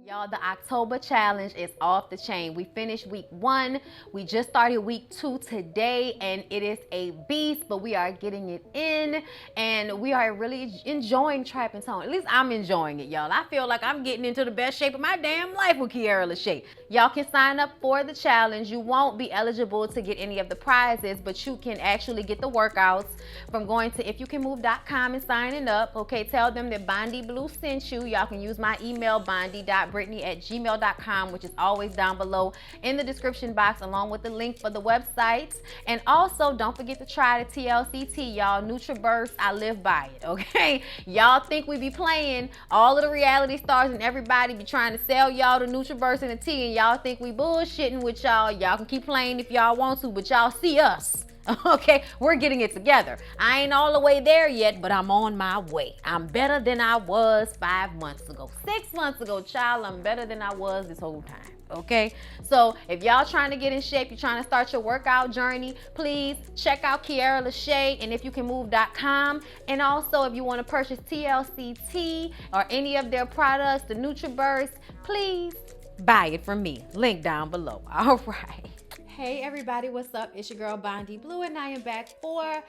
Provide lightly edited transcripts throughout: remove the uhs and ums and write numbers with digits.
Y'all, the October challenge is off the chain. We finished week 1. We just started week 2 today, and it is a beast, but we are getting it in, and we are really enjoying Trap and Tone. At least I'm enjoying it, y'all. I feel like I'm getting into the best shape of my damn life with LASHAE. Y'all can sign up for the challenge. You won't be eligible to get any of the prizes, but you can actually get the workouts from going to ifyoucanmove.com and signing up. Okay, tell them that Bondy Blue sent you. Y'all can use my email, bondy.brittany@gmail.com, which is always down below in the description box, along with the link for the websites. And also, don't forget to try the TLCT, y'all. NutriBurst, I live by it, okay? Y'all think we be playing, all of the reality stars and everybody be trying to sell y'all the NutriBurst and the tea, and y'all think we bullshitting with y'all. Y'all can keep playing if y'all want to, but y'all see us. Okay, we're getting it together. I ain't all the way there yet, but I'm on my way. I'm better than I was 5 months ago. 6 months ago, child, I'm better than I was this whole time. Okay, so if y'all trying to get in shape, you're trying to start your workout journey, please check out LASHAE and ifyoucanmove.com. And also, if you want to purchase TLCT or any of their products, the NutriBurst, please buy it from me. Link down below. All right. Hey everybody, what's up? It's your girl Bondy Blue, and I am back for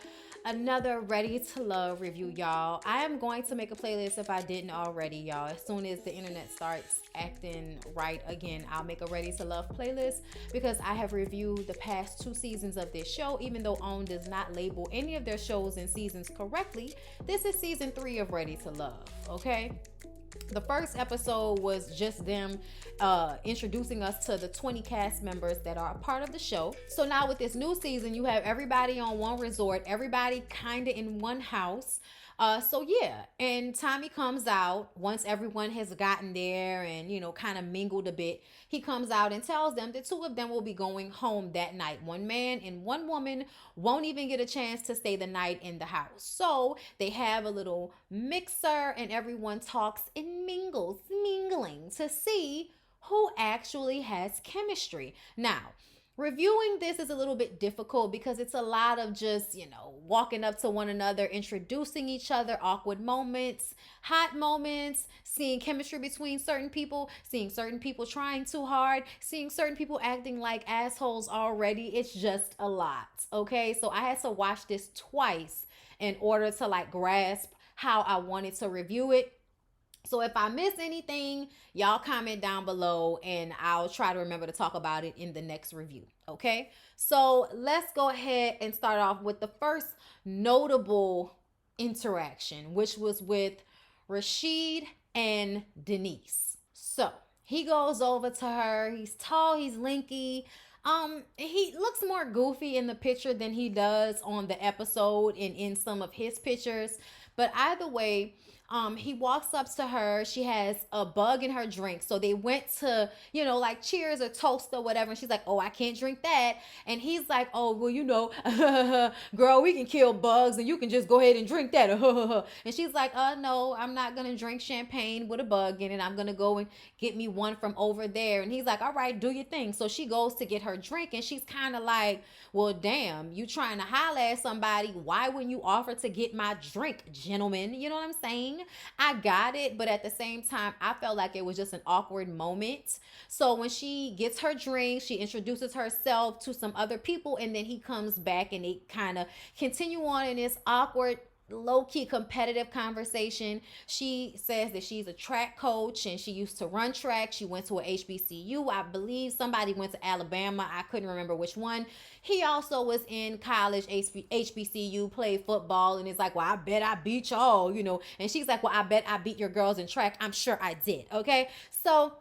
another Ready to Love review, y'all. I am going to make a playlist if I didn't already, y'all. As soon as the internet starts acting right again, I'll make a Ready to Love playlist because I have reviewed the past 2 seasons of this show. Even though OWN does not label any of their shows and seasons correctly, this is season 3 of Ready to Love, okay? The first episode was just them introducing us to the 20 cast members that are a part of the show. So now with this new season, you have everybody on one resort, everybody kind of in one house. So yeah, and Tommy comes out once everyone has gotten there and, you know, kind of mingled a bit. He comes out and tells them that 2 of them will be going home that night. 1 man and 1 woman won't even get a chance to stay the night in the house. So they have a little mixer and everyone talks and mingling to see who actually has chemistry. Now, reviewing this is a little bit difficult because it's a lot of just, you know, walking up to one another, introducing each other, awkward moments, hot moments, seeing chemistry between certain people, seeing certain people trying too hard, seeing certain people acting like assholes already. It's just a lot, okay? So I had to watch this twice in order to like grasp how I wanted to review it. So if I miss anything, y'all comment down below and I'll try to remember to talk about it in the next review, okay? So let's go ahead and start off with the first notable interaction, which was with Rasheed and Denise. So he goes over to her. He's tall, he's lanky. He looks more goofy in the picture than he does on the episode and in some of his pictures. But either way, he walks up to her. She has a bug in her drink. So they went to, you know, like cheers or toast or whatever. And she's like, oh, I can't drink that. And he's like, oh, well, you know, girl, we can kill bugs and you can just go ahead and drink that. And she's like, no, I'm not going to drink champagne with a bug in it. I'm going to go and get me one from over there. And he's like, all right, do your thing. So she goes to get her drink and she's kind of like, well, damn, you trying to holler at somebody. Why wouldn't you offer to get my drink, gentlemen? You know what I'm saying? I got it, but at the same time, I felt like it was just an awkward moment. So when she gets her drink, she introduces herself to some other people, and then he comes back and they kind of continue on in this awkward, low-key competitive conversation. She says that she's a track coach and she used to run track. She went to a HBCU. I believe somebody went to Alabama. I couldn't remember which one. He also was in college, HBCU, played football, and it's like, well, I bet I beat y'all, you know. And she's like, well, I bet I beat your girls in track. I'm sure I did, okay? So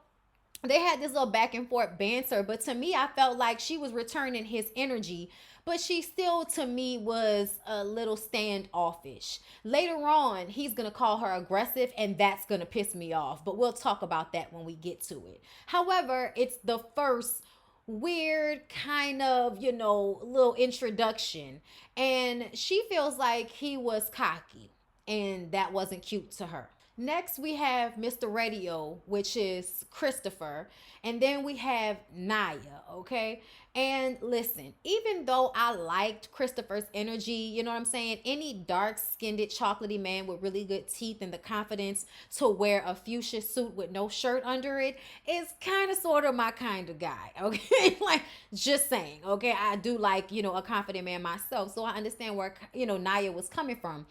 they had this little back and forth banter, but to me, I felt like she was returning his energy, but she still, to me, was a little standoffish. Later on, he's going to call her aggressive, and that's going to piss me off, but we'll talk about that when we get to it. However, it's the first weird kind of, you know, little introduction, and she feels like he was cocky, and that wasn't cute to her. Next, we have Mr. Radio, which is Christopher. And then we have Naya, okay? And listen, even though I liked Christopher's energy, you know what I'm saying? Any dark skinned, chocolatey man with really good teeth and the confidence to wear a fuchsia suit with no shirt under it is kind of sort of my kind of guy, okay? Like, just saying, okay? I do like, a confident man myself. So I understand where, Naya was coming from.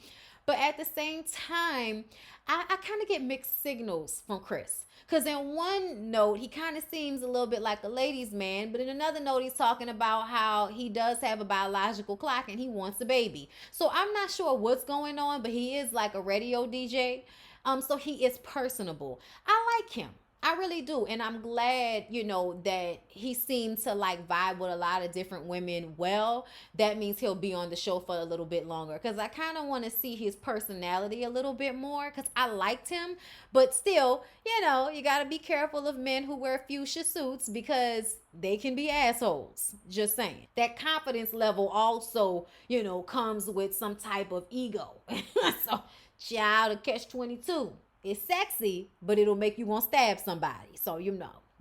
But at the same time, I kind of get mixed signals from Chris. Because in one note, he kind of seems a little bit like a ladies' man. But in another note, he's talking about how he does have a biological clock and he wants a baby. So I'm not sure what's going on, but he is like a radio DJ. So he is personable. I like him. I really do. And I'm glad, that he seemed to like vibe with a lot of different women well. That means he'll be on the show for a little bit longer. Cause I kind of want to see his personality a little bit more. Cause I liked him. But still, you gotta be careful of men who wear fuchsia suits because they can be assholes. Just saying. That confidence level also, comes with some type of ego. So child of catch 22. It's sexy, but it'll make you want to stab somebody. So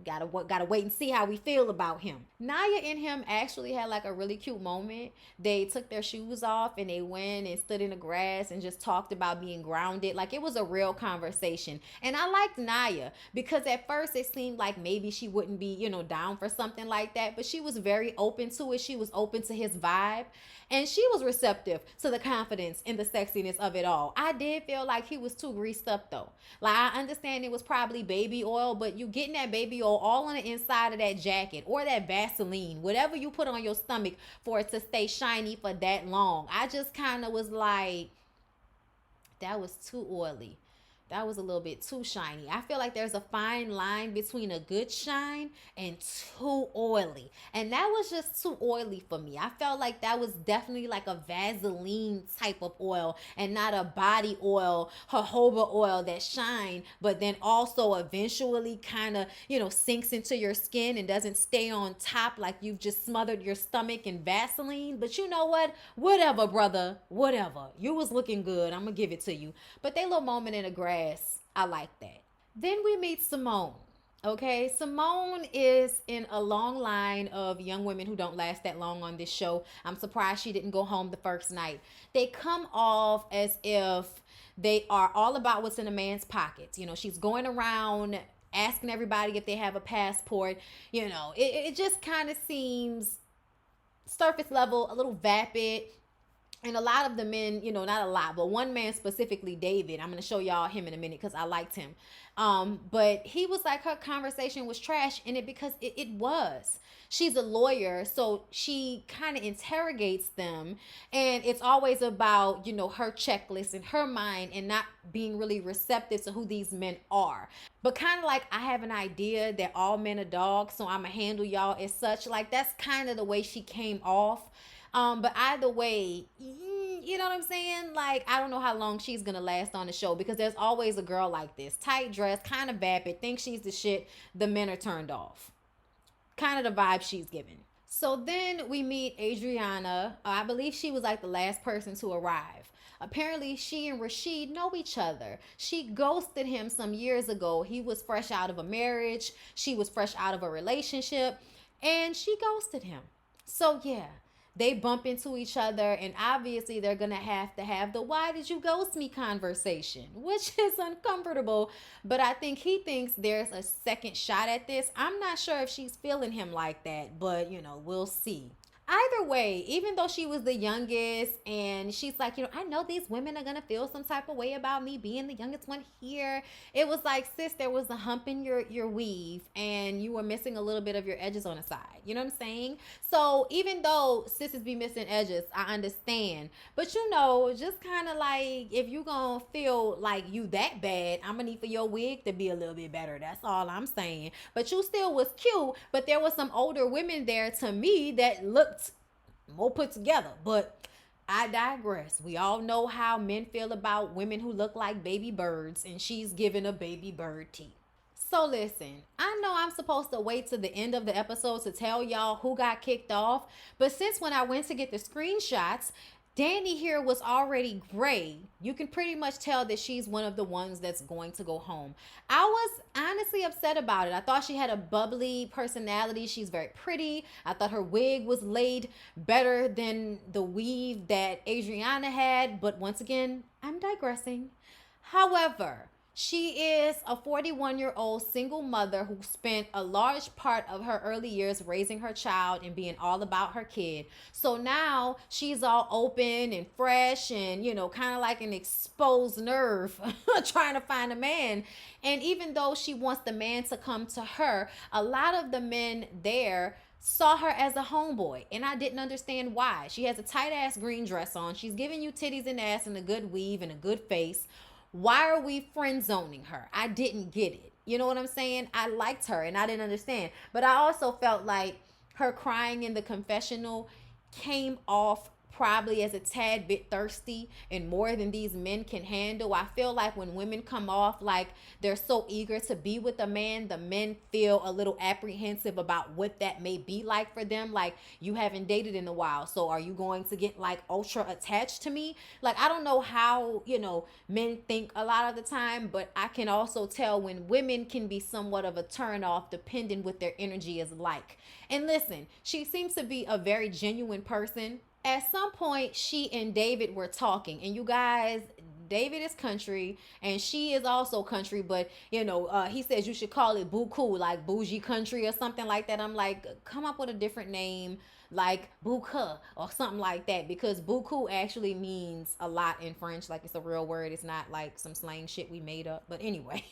gotta wait and see how we feel about him. Naya and him actually had like a really cute moment. They took their shoes off and they went and stood in the grass and just talked about being grounded. Like it was a real conversation. And I liked Naya because at first it seemed like maybe she wouldn't be, down for something like that, but she was very open to it. She was open to his vibe. And she was receptive to the confidence and the sexiness of it all. I did feel like he was too greased up though. Like I understand it was probably baby oil, but you getting that baby oil all on the inside of that jacket or that Vaseline, whatever you put on your stomach for it to stay shiny for that long. I just kind of was like, that was too oily. That was a little bit too shiny. I feel like there's a fine line between a good shine and too oily. And that was just too oily for me. I felt like that was definitely like a Vaseline type of oil and not a body oil, jojoba oil that shine, but then also eventually kind of, sinks into your skin and doesn't stay on top like you've just smothered your stomach in Vaseline. But you know what? Whatever, brother. Whatever. You was looking good. I'm going to give it to you. But they little moment in the grass, I like that. Then we meet Simone. Okay, Simone is in a long line of young women who don't last that long on this show. I'm surprised she didn't go home the first night. They come off as if they are all about what's in a man's pockets. She's going around asking everybody if they have a passport. It just kind of seems surface level, a little vapid. And a lot of the men, not a lot, but one man specifically, David, I'm going to show y'all him in a minute because I liked him. But he was like, her conversation was trash in it because it was. She's a lawyer, so she kind of interrogates them. And it's always about, her checklist in her mind and not being really receptive to who these men are. But kind of like, I have an idea that all men are dogs, so I'm going to handle y'all as such. Like, that's kind of the way she came off. But either way, you know what I'm saying? Like, I don't know how long she's going to last on the show because there's always a girl like this. Tight dress, kind of vapid, thinks she's the shit. The men are turned off. Kind of the vibe she's giving. So then we meet Adriana. I believe she was like the last person to arrive. Apparently, she and Rasheed know each other. She ghosted him some years ago. He was fresh out of a marriage. She was fresh out of a relationship. And she ghosted him. So, yeah. They bump into each other and obviously they're going to have the why did you ghost me conversation, which is uncomfortable. But I think he thinks there's a second shot at this. I'm not sure if she's feeling him like that, but we'll see. Either way, even though she was the youngest and she's like, I know these women are going to feel some type of way about me being the youngest one here. It was like, sis, there was a hump in your weave and you were missing a little bit of your edges on the side. You know what I'm saying? So even though sisters be missing edges, I understand. But just kind of like, if you going to feel like you that bad, I'm going to need for your wig to be a little bit better. That's all I'm saying. But you still was cute. But there was some older women there to me that looked more put together. But I digress. We all know how men feel about women who look like baby birds, and she's giving a baby bird teeth. So listen, I know I'm supposed to wait to the end of the episode to tell y'all who got kicked off, but since when I went to get the screenshots, Danny here was already gray. You can pretty much tell that she's one of the ones that's going to go home. I was honestly upset about it. I thought she had a bubbly personality. She's very pretty. I thought her wig was laid better than the weave that Adriana had. But once again, I'm digressing. However, she is a 41-year-old single mother who spent a large part of her early years raising her child and being all about her kid. So now she's all open and fresh and, kind of like an exposed nerve trying to find a man. And even though she wants the man to come to her, a lot of the men there saw her as a homeboy, and I didn't understand why. She has a tight ass green dress on. She's giving you titties and ass and a good weave and a good face. Why are we friend zoning her? I didn't get it. You know what I'm saying? I liked her and I didn't understand. But I also felt like her crying in the confessional came off probably as a tad bit thirsty and more than these men can handle. I feel like when women come off like they're so eager to be with a man, the men feel a little apprehensive about what that may be like for them. Like, you haven't dated in a while, so are you going to get like ultra attached to me? Like, I don't know how, men think a lot of the time, but I can also tell when women can be somewhat of a turn off depending what their energy is like. And listen, she seems to be a very genuine person. At some point, she and David were talking, and you guys, David is country and she is also country, but he says you should call it buku, like bougie country or something like that. I'm like, come up with a different name, like buka or something like that, because buku actually means a lot in French. Like, it's a real word. It's not like some slang shit we made up. But anyway,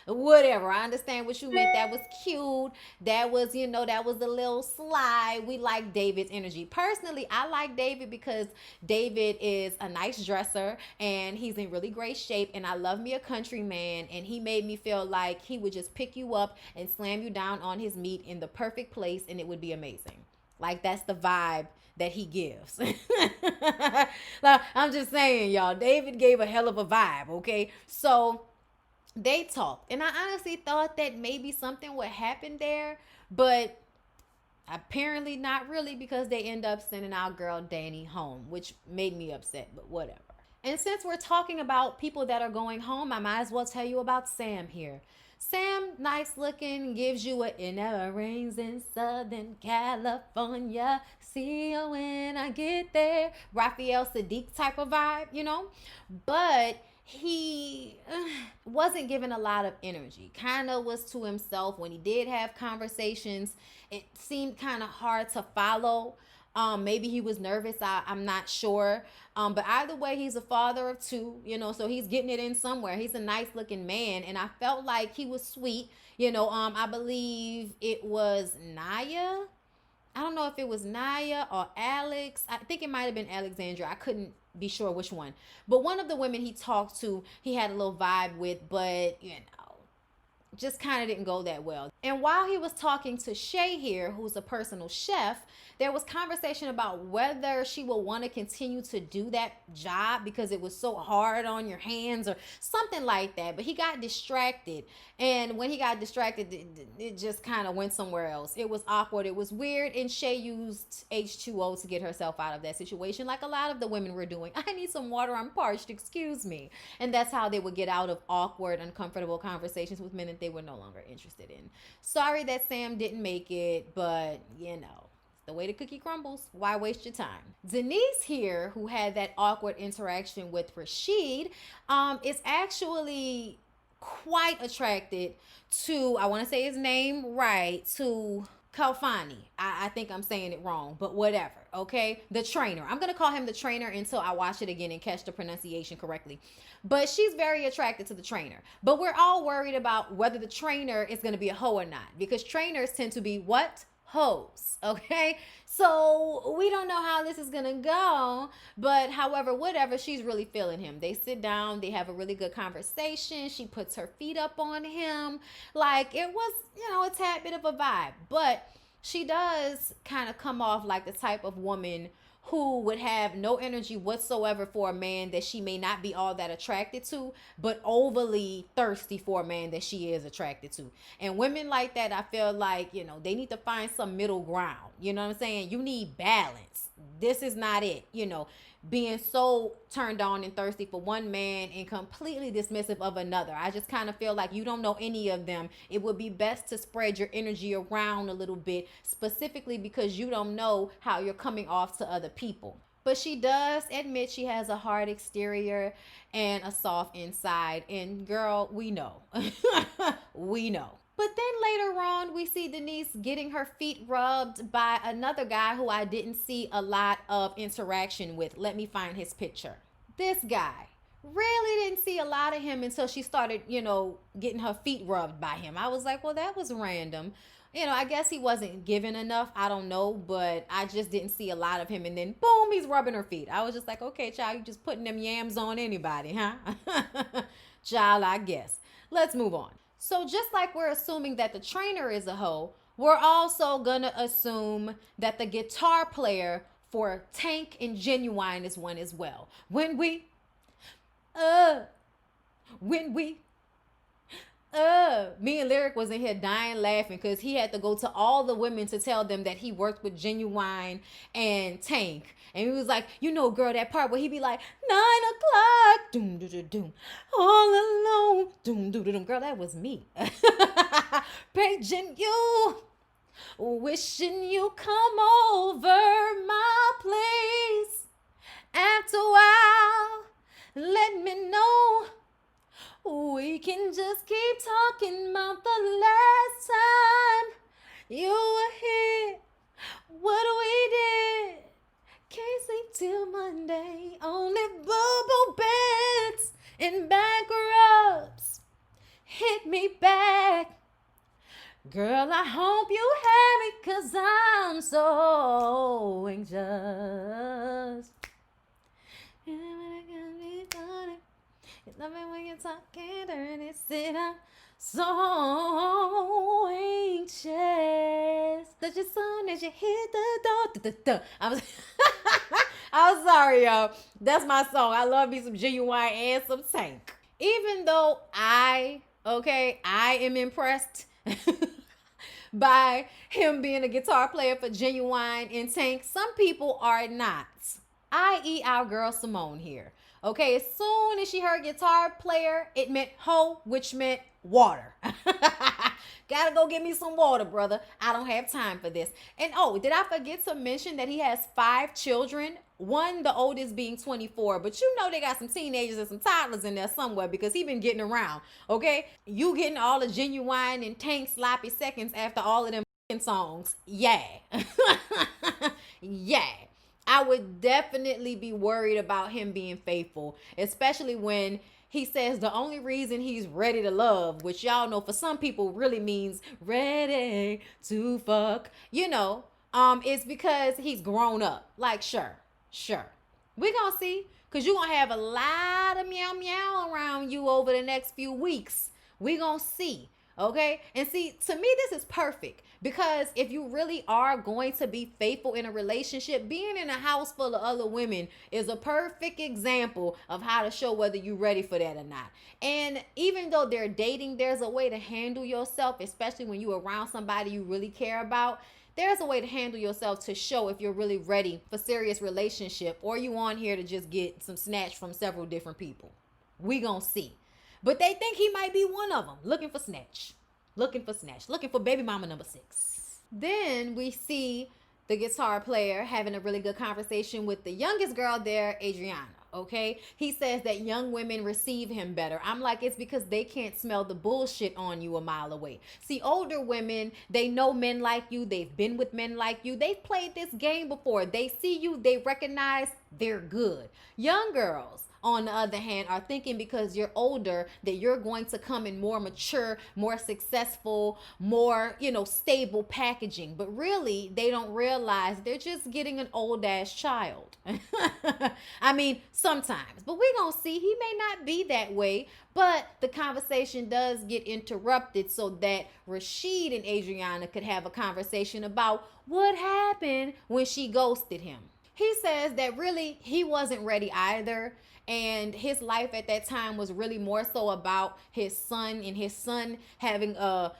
whatever. I understand what you meant. That was cute. That was, that was a little sly. We like David's energy. Personally, I like David because David is a nice dresser and he's in really great shape, and I love me a country man, and he made me feel like he would just pick you up and slam you down on his meat in the perfect place, and it would be amazing. Like, that's the vibe that he gives. Like, I'm just saying, y'all, David gave a hell of a vibe, okay? So they talked, and I honestly thought that maybe something would happen there, but apparently not really, because they end up sending our girl Danny home, which made me upset, but whatever. And since we're talking about people that are going home, I might as well tell you about Sam here. Sam, nice looking, gives you a "it never rains in Southern California. See you when I get there." Raphael Sadiq type of vibe. But he wasn't given a lot of energy. Kind of was to himself. When he did have conversations, it seemed kind of hard to follow. Maybe he was nervous. I'm not sure. But either way, he's a father of two, so he's getting it in somewhere. He's a nice looking man. And I felt like he was sweet. I believe it was Naya. I don't know if it was Naya or Alex. I think it might have been Alexandra. I couldn't be sure which one. But one of the women he talked to, he had a little vibe with, but, just kind of didn't go that well. And while he was talking to Shay here, who's a personal chef, there was conversation about whether she will want to continue to do that job because it was so hard on your hands or something like that. But he got distracted. And when he got distracted, it just kind of went somewhere else. It was awkward. It was weird. And Shay used H2O to get herself out of that situation, like a lot of the women were doing. I need some water. I'm parched. Excuse me. And that's how they would get out of awkward, uncomfortable conversations with men that they were no longer interested in. Sorry that Sam didn't make it, but the way the cookie crumbles. Why waste your time? Denise here, who had that awkward interaction with Rasheed, is actually quite attracted to, I want to say his name right, to Kalfani. I think I'm saying it wrong, but whatever, okay? The trainer. I'm going to call him the trainer until I watch it again and catch the pronunciation correctly. But she's very attracted to the trainer. But we're all worried about whether the trainer is going to be a hoe or not, because trainers tend to be what? Hoes, okay? So we don't know how this is gonna go, but however, whatever, she's really feeling him. They sit down, they have a really good conversation. She puts her feet up on him. Like, it was, a tad bit of a vibe. But she does kind of come off like the type of woman who would have no energy whatsoever for a man that she may not be all that attracted to, but overly thirsty for a man that she is attracted to. And women like that, I feel like, they need to find some middle ground. You know what I'm saying? You need balance. this is not it, being so turned on and thirsty for one man and completely dismissive of another. I just kind of feel like you don't know any of them. It would be best to spread your energy around a little bit, specifically because you don't know how you're coming off to other people. But she does admit she has a hard exterior and a soft inside. And girl, we know. We know. But then later on, we see Denise getting her feet rubbed by another guy who I didn't see a lot of interaction with. Let me find his picture. This guy. Really didn't see a lot of him until she started, getting her feet rubbed by him. I was like, well, that was random. I guess he wasn't given enough. I don't know, but I just didn't see a lot of him. And then, boom, he's rubbing her feet. I was just like, okay, child, you just putting them yams on anybody, huh? Child, I guess. Let's move on. So just like we're assuming that the trainer is a hoe, we're also gonna assume that the guitar player for Tank and Genuine is one as well. When we, me and Lyric was in here dying laughing because he had to go to all the women to tell them that he worked with Genuine and Tank. And he was like, girl, that part where he be like, 9 o'clock, doom, doom, doom, doom, all alone, doom, doom, doom. Girl, that was me. Paging you, wishing you come over my place. After a while, let me know. We can just keep talking about the last time you were here. What we did. Can't sleep till Monday. Only bubble beds and back rubs hit me back. Girl, I hope you have it, 'cause I'm so anxious. You love me when you're talking dirty, sit up. So anxious that as soon as you hit the door, I'm sorry, y'all. That's my song. I love me some Genuine and some Tank. Even though I am impressed by him being a guitar player for Genuine and Tank, some people are not. I.e. our girl Simone here. Okay, as soon as she heard guitar player, it meant hoe, which meant water. Gotta go get me some water, brother. I don't have time for this. And did I forget to mention that he has 5 children? One, the oldest being 24, but they got some teenagers and some toddlers in there somewhere because he been getting around, okay? You getting all the Genuine and Tank sloppy seconds after all of them songs. Yeah. Yeah. I would definitely be worried about him being faithful, especially when he says the only reason he's ready to love, which y'all know for some people really means ready to fuck, is because he's grown up. Like, sure. We gonna see, because you're gonna have a lot of meow meow around you over the next few weeks. We gonna see. Okay. And see, to me, this is perfect because if you really are going to be faithful in a relationship, being in a house full of other women is a perfect example of how to show whether you're ready for that or not. And even though they're dating, there's a way to handle yourself, especially when you're around somebody you really care about. There's a way to handle yourself to show if you're really ready for serious relationship, or you on here to just get some snatch from several different people. We gonna see. But they think he might be one of them, looking for snatch, looking for baby mama number 6. Then we see the guitar player having a really good conversation with the youngest girl there, Adriana. Okay, he says that young women receive him better. I'm like, it's because they can't smell the bullshit on you a mile away. See, older women, they know men like you. They've been with men like you. They've played this game before. They see you. They recognize they're good. Young girls, on the other hand, are thinking because you're older that you're going to come in more mature, more successful, more, stable packaging. But really, they don't realize they're just getting an old ass child. I mean, sometimes. But we're going to see. He may not be that way. But the conversation does get interrupted so that Rasheed and Adriana could have a conversation about what happened when she ghosted him. He says that really he wasn't ready either. And his life at that time was really more so about his son and his son having a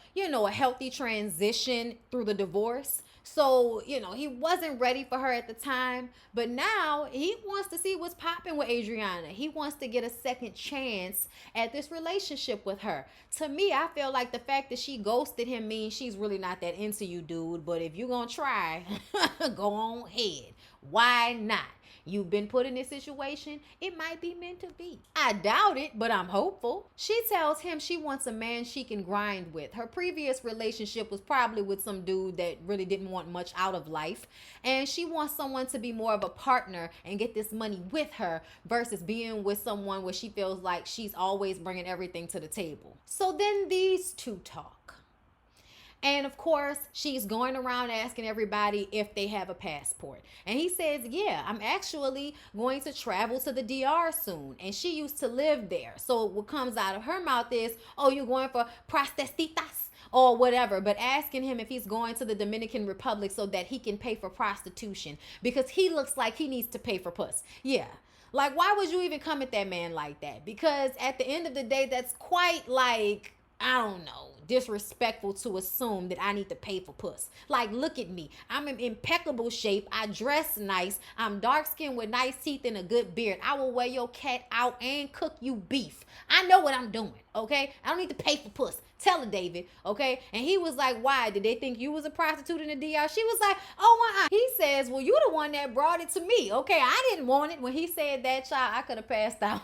healthy transition through the divorce. So, you know, he wasn't ready for her at the time, but now he wants to see what's popping with Adriana. He wants to get a second chance at this relationship with her. To me, I feel like the fact that she ghosted him means she's really not that into you, dude. But if you're going to try, go on ahead. Why not? You've been put in this situation, it might be meant to be. I doubt it, but I'm hopeful. She tells him she wants a man she can grind with. Her previous relationship was probably with some dude that really didn't want much out of life. And she wants someone to be more of a partner and get this money with her versus being with someone where she feels like she's always bringing everything to the table. So then these two talk. And of course, she's going around asking everybody if they have a passport. And he says, yeah, I'm actually going to travel to the DR soon. And she used to live there. So what comes out of her mouth is, oh, you're going for prostestitas or whatever. But asking him if he's going to the Dominican Republic so that he can pay for prostitution. Because he looks like he needs to pay for puss. Yeah. Like, why would you even come at that man like that? Because at the end of the day, that's quite like, I don't know, disrespectful to assume that I need to pay for puss. Like, look at me. I'm in impeccable shape. I dress nice. I'm dark skinned with nice teeth and a good beard. I will wear your cat out and cook you beef. I know what I'm doing, okay? I don't need to pay for puss. Tell her, David, okay? And he was like, why? Did they think you was a prostitute in the DR? She was like, oh, He says, well, you the one that brought it to me, okay? I didn't want it. When he said that, child, I could have passed out.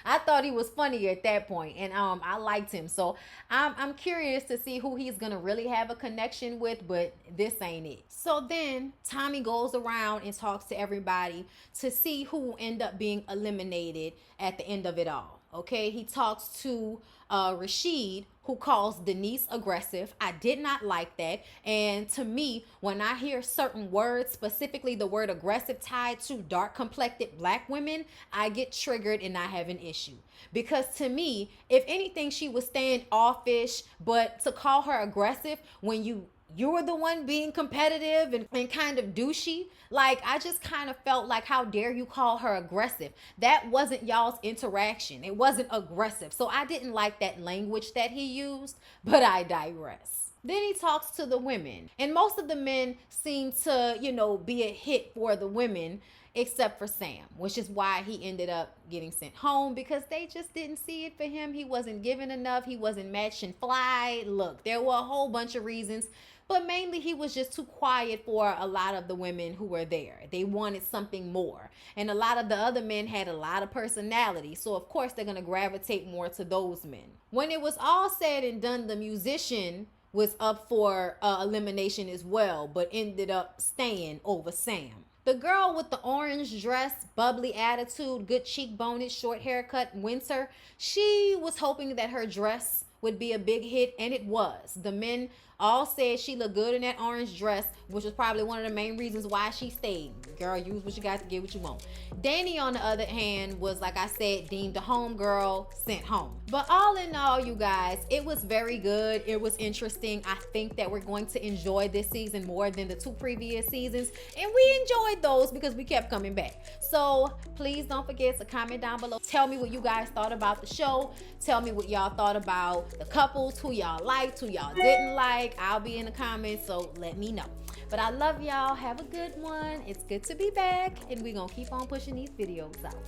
I thought he was funny at that point, and I liked him. So I'm curious to see who he's going to really have a connection with, but this ain't it. So then Tommy goes around and talks to everybody to see who will end up being eliminated at the end of it all. Okay, he talks to Rasheed, who calls Denise aggressive. I did not like that. And to me, when I hear certain words, specifically the word aggressive tied to dark complected black women, I get triggered and I have an issue. Because to me, if anything, she was standoffish, but to call her aggressive when you're the one being competitive and kind of douchey. Like, I just kind of felt like, how dare you call her aggressive? That wasn't y'all's interaction. It wasn't aggressive. So I didn't like that language that he used, but I digress. Then he talks to the women. And most of the men seem to, be a hit for the women, except for Sam, which is why he ended up getting sent home, because they just didn't see it for him. He wasn't giving enough. He wasn't matching fly. Look, there were a whole bunch of reasons, but mainly he was just too quiet for a lot of the women who were there. They wanted something more. And a lot of the other men had a lot of personality. So of course they're going to gravitate more to those men. When it was all said and done, the musician was up for elimination as well, but ended up staying over Sam. The girl with the orange dress, bubbly attitude, good cheekbones, short haircut, winter, she was hoping that her dress would be a big hit, and it was. The men all said she looked good in that orange dress, which was probably one of the main reasons why she stayed. Girl, use what you got to get what you want. Danny, on the other hand, was, like I said, deemed a home girl, sent home. But all in all, you guys, it was very good. It was interesting. I think that we're going to enjoy this season more than the 2 previous seasons, and we enjoyed those because we kept coming back. So please don't forget to comment down below. Tell me what you guys thought about the show. Tell me what y'all thought about the couples, who y'all liked, who y'all didn't like. I'll be in the comments, so let me know. But I love y'all. Have a good one. It's good to be back, and we're gonna keep on pushing these videos out.